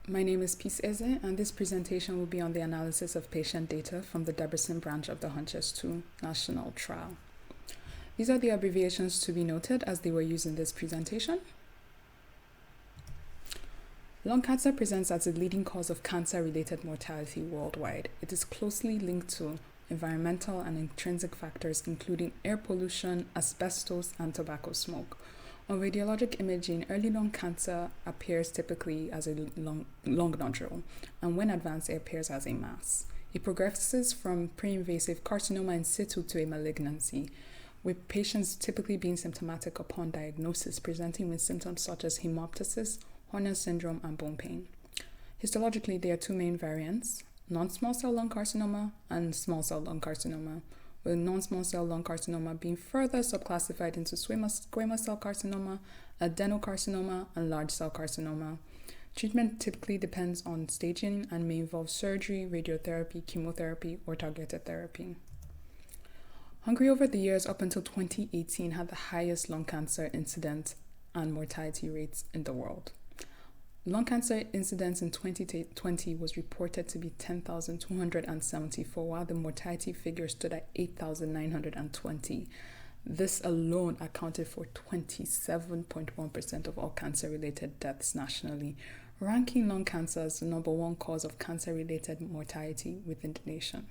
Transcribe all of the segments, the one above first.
My name is Peace Eze, and this presentation will be on the analysis of patient data from the Debrecen branch of the HUNCHEST II national trial. These are the abbreviations to be noted as they were used in this presentation. Lung cancer presents as the leading cause of cancer-related mortality worldwide. It is closely linked to environmental and intrinsic factors including air pollution, asbestos, and tobacco smoke. On radiologic imaging, early lung cancer appears typically as a lung nodule, and when advanced, it appears as a mass. It progresses from pre-invasive carcinoma in situ to a malignancy, with patients typically being symptomatic upon diagnosis, presenting with symptoms such as hemoptysis, Horner syndrome, and bone pain. Histologically, there are two main variants, non-small cell lung carcinoma and small cell lung carcinoma, with non-small cell lung carcinoma being further subclassified into squamous cell carcinoma, adenocarcinoma, and large cell carcinoma. Treatment typically depends on staging and may involve surgery, radiotherapy, chemotherapy, or targeted therapy. Hungary over the years up until 2018 had the highest lung cancer incidence and mortality rates in the world. Lung cancer incidence in 2020 was reported to be 10,274, while the mortality figure stood at 8,920. This alone accounted for 27.1% of all cancer-related deaths nationally, ranking lung cancer as the number one cause of cancer-related mortality within the nation.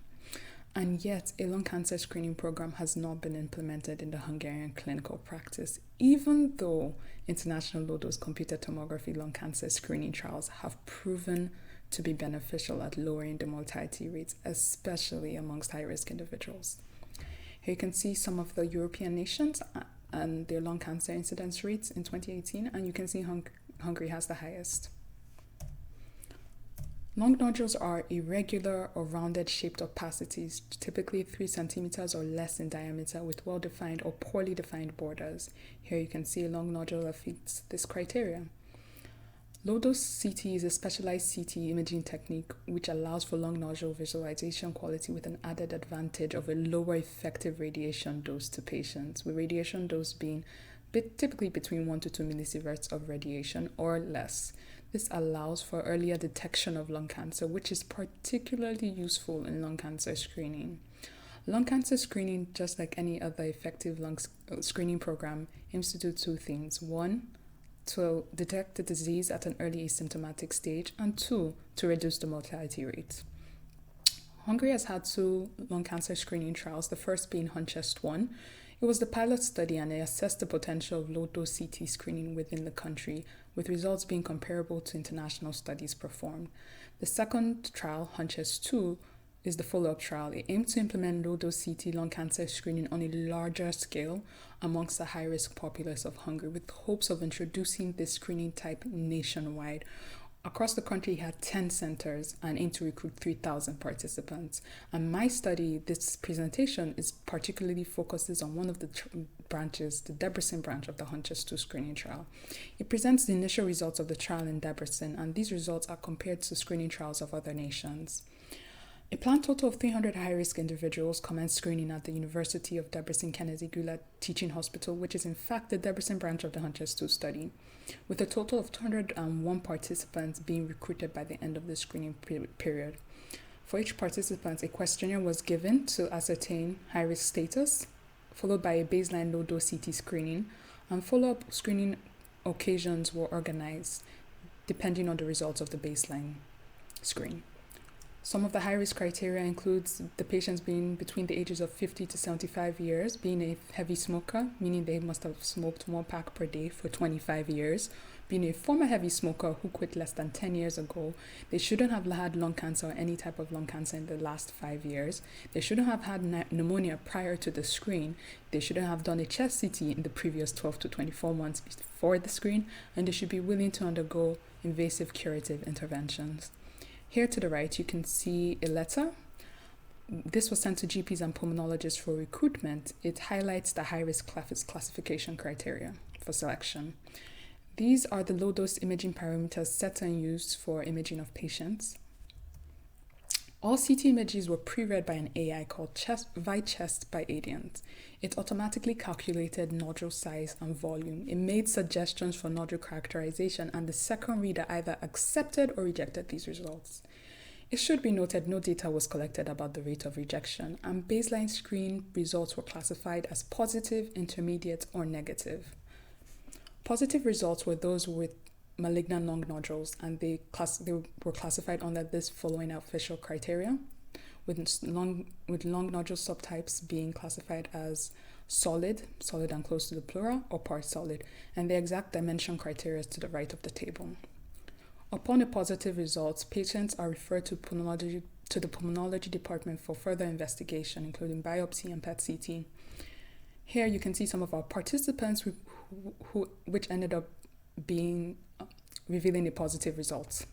And yet, a lung cancer screening program has not been implemented in the Hungarian clinical practice, even though international low-dose computed tomography lung cancer screening trials have proven to be beneficial at lowering the mortality rates, especially amongst high-risk individuals. Here you can see some of the European nations and their lung cancer incidence rates in 2018, and you can see Hungary has the highest. Lung nodules are irregular or rounded shaped opacities, typically 3 centimeters or less in diameter, with well-defined or poorly defined borders. Here you can see a lung nodule that fits this criteria. Low-dose CT is a specialized CT imaging technique which allows for lung nodule visualization quality with an added advantage of a lower effective radiation dose to patients, with radiation dose being typically between 1 to 2 millisieverts of radiation or less. This allows for earlier detection of lung cancer, which is particularly useful in lung cancer screening. Lung cancer screening, just like any other effective lung screening program, aims to do two things. 1, to detect the disease at an early asymptomatic stage, and 2, to reduce the mortality rate. Hungary has had 2 lung cancer screening trials, the first being HUNCHEST I. It was the pilot study and it assessed the potential of low-dose CT screening within the country, with results being comparable to international studies performed. The second trial, HUNCHEST II, is the follow-up trial. It aimed to implement low-dose CT lung cancer screening on a larger scale amongst the high-risk populace of Hungary, with hopes of introducing this screening type nationwide. Across the country, it had 10 centers and aimed to recruit 3,000 participants. And my study, this presentation, is particularly focuses on one of the branches, the Debrecen branch of the HUNCHEST II screening trial. It presents the initial results of the trial in Debrecen, and these results are compared to screening trials of other nations. A planned total of 300 high-risk individuals commenced screening at the University of Debrecen Kennedy Gula Teaching Hospital, which is in fact the Debrecen branch of the HUNCHEST II study, with a total of 201 participants being recruited by the end of the screening period. For each participant, a questionnaire was given to ascertain high-risk status, followed by a baseline low-dose CT screening, and follow-up screening occasions were organized depending on the results of the baseline screen. Some of the high-risk criteria includes the patients being between the ages of 50 to 75 years, being a heavy smoker, meaning they must have smoked 1 pack per day for 25 years, being a former heavy smoker who quit less than 10 years ago. They shouldn't have had lung cancer or any type of lung cancer in the last 5 years. They shouldn't have had pneumonia prior to the screen. They shouldn't have done a chest CT in the previous 12 to 24 months before the screen, and they should be willing to undergo invasive curative interventions. Here to the right, you can see a letter. This was sent to GPs and pulmonologists for recruitment. It highlights the high-risk classification criteria for selection. These are the low-dose imaging parameters set and used for imaging of patients. All CT images were pre-read by an AI called HUNCHEST by Adient. It automatically calculated nodule size and volume. It made suggestions for nodule characterization, and the second reader either accepted or rejected these results. It should be noted no data was collected about the rate of rejection, and baseline screen results were classified as positive, intermediate, or negative. Positive results were those with malignant lung nodules, and they were classified under this following official criteria, with lung nodule subtypes being classified as solid and close to the pleura, or part solid, and the exact dimension criteria is to the right of the table. Upon a positive result, patients are referred to the pulmonology department for further investigation, including biopsy and PET-CT. Here you can see some of our participants which ended up revealing a positive result.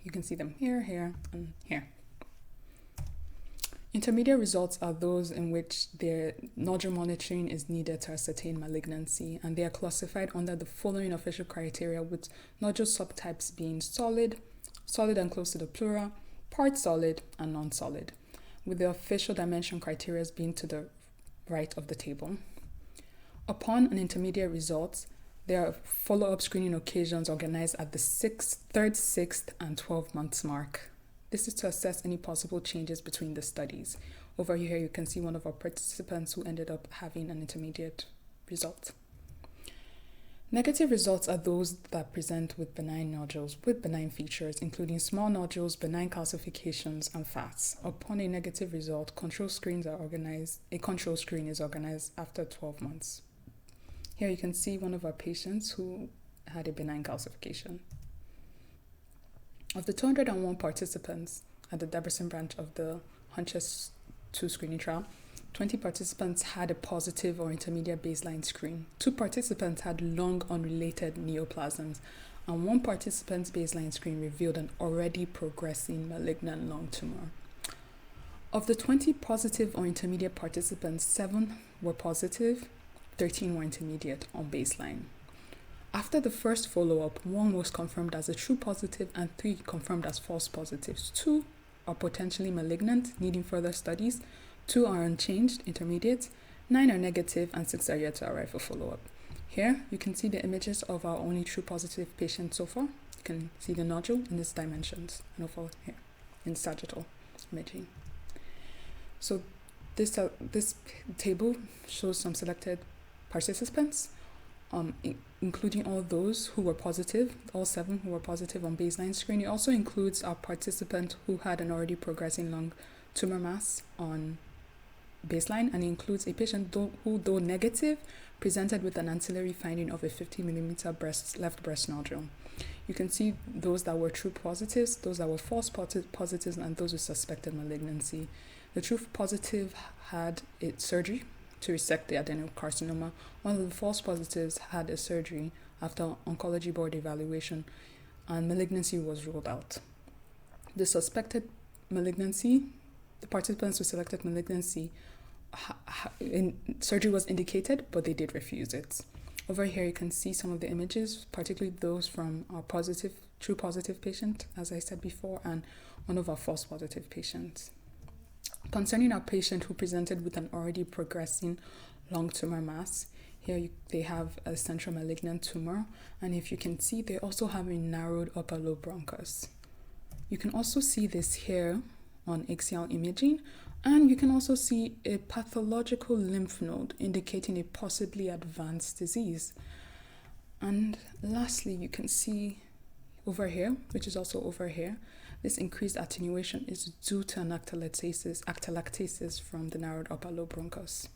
You can see them here, and here. Intermediate results are those in which their nodule monitoring is needed to ascertain malignancy, and they are classified under the following official criteria, with nodule subtypes being solid and close to the pleura, part solid, and non-solid, with the official dimension criteria being to the right of the table. Upon an intermediate result, there are follow-up screening occasions organized at the 3rd, 6th, and 12 months mark. This is to assess any possible changes between the studies. Over here, you can see one of our participants who ended up having an intermediate result. Negative results are those that present with benign nodules with benign features, including small nodules, benign calcifications, and fats. Upon a negative result, a control screen is organized after 12 months. Here you can see one of our patients who had a benign calcification. Of the 201 participants at the Debrecen branch of the HUNCHEST II screening trial, 20 participants had a positive or intermediate baseline screen. 2 participants had long unrelated neoplasms, and 1 participant's baseline screen revealed an already progressing malignant lung tumor. Of the 20 positive or intermediate participants, 7 were positive, 13 were intermediate on baseline. After the first follow-up, 1 was confirmed as a true positive and 3 confirmed as false positives. 2 are potentially malignant, needing further studies. 2 are unchanged, intermediate. 9 are negative, and 6 are yet to arrive for follow-up. Here, you can see the images of our only true positive patient so far. You can see the nodule in its dimensions, and over here in sagittal imaging. So this table shows some selected participants, including all those who were positive, all 7 who were positive on baseline screen. It also includes a participant who had an already progressing lung tumor mass on baseline, and includes a patient who, though negative, presented with an ancillary finding of a 50 millimeter left breast nodule. You can see those that were true positives, those that were false positives, and those with suspected malignancy. The true positive had surgery to resect the adenocarcinoma. One of the false positives had a surgery after oncology board evaluation, and malignancy was ruled out. The suspected malignancy, the participants who selected malignancy, surgery was indicated, but they did refuse it. Over here, you can see some of the images, particularly those from our true positive patient, as I said before, and one of our false positive patients. Concerning our patient who presented with an already progressing lung tumor mass, here they have a central malignant tumor, and if you can see, they also have a narrowed upper lobe bronchus. You can also see this here on axial imaging, and you can also see a pathological lymph node indicating a possibly advanced disease. And lastly, you can see over here, which is also over here, this increased attenuation is due to an atelectasis from the narrowed upper lobe bronchus.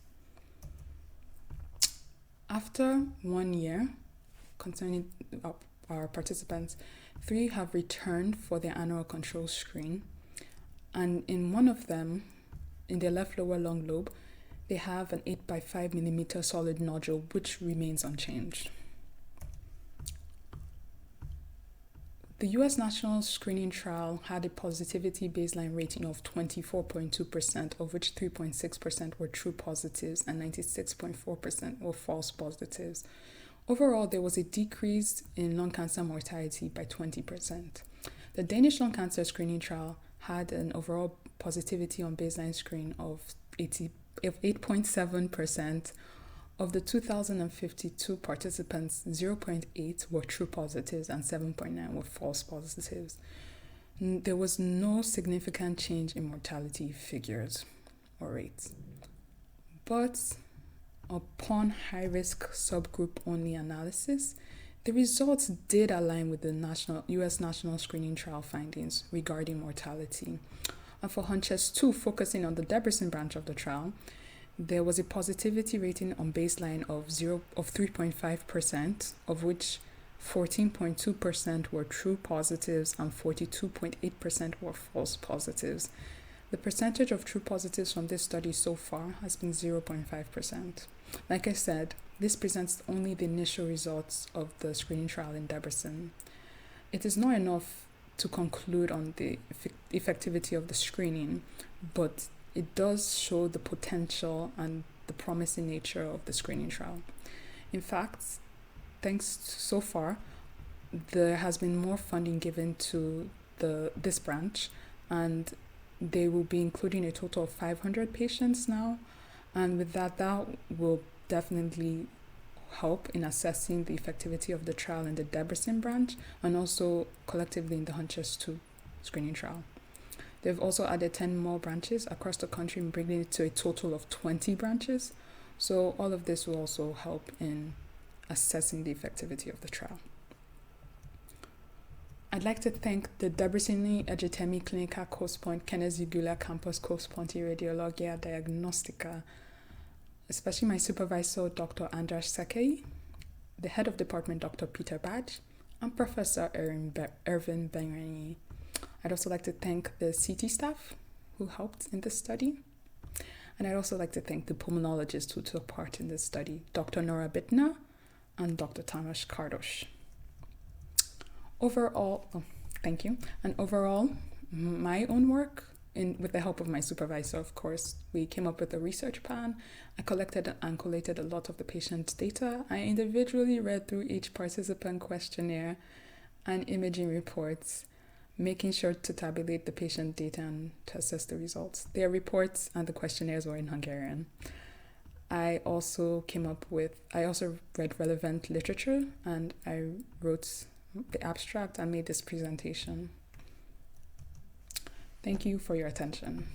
After 1 year, concerning our participants, 3 have returned for their annual control screen, and in one of them, in their left lower lung lobe, they have an 8 by 5 millimeter solid nodule which remains unchanged. The U.S. National Screening Trial had a positivity baseline rating of 24.2%, of which 3.6% were true positives and 96.4% were false positives. Overall, there was a decrease in lung cancer mortality by 20%. The Danish Lung Cancer Screening Trial had an overall positivity on baseline screen of 8.7%. Of the 2,052 participants, 0.8 were true positives and 7.9 were false positives. There was no significant change in mortality figures or rates. But upon high-risk subgroup-only analysis, the results did align with the U.S. National Screening Trial findings regarding mortality. And for HUNCHEST II, focusing on the Debrecen branch of the trial, there was a positivity rating on baseline of 3.5%, of which 14.2% were true positives and 42.8% were false positives. The percentage of true positives from this study so far has been 0.5%. Like I said, this presents only the initial results of the screening trial in Debrecen. It is not enough to conclude on the effectivity of the screening, but it does show the potential and the promising nature of the screening trial. In fact, so far, there has been more funding given to this branch, and they will be including a total of 500 patients now. And with that will definitely help in assessing the effectivity of the trial in the Debrecen branch and also collectively in the HUNCHEST II screening trial. They've also added 10 more branches across the country, bringing it to a total of 20 branches. So all of this will also help in assessing the effectivity of the trial. I'd like to thank the Debreceni Egyetemii Clinica Központ Kinesiológia Campus Központi Radiológia Diagnostica, especially my supervisor, Dr. András Szekei, the head of department, Dr. Peter Bács, and Professor Ervin Benrenyi. I'd also like to thank the CT staff who helped in this study. And I'd also like to thank the pulmonologists who took part in this study, Dr. Nora Bittner and Dr. Tamás Kardos. Thank you. And overall, my own work, with the help of my supervisor, of course, we came up with a research plan. I collected and collated a lot of the patient's data. I individually read through each participant questionnaire and imaging reports, making sure to tabulate the patient data and to assess the results. Their reports and the questionnaires were in Hungarian. I also read relevant literature, and I wrote the abstract and made this presentation. Thank you for your attention.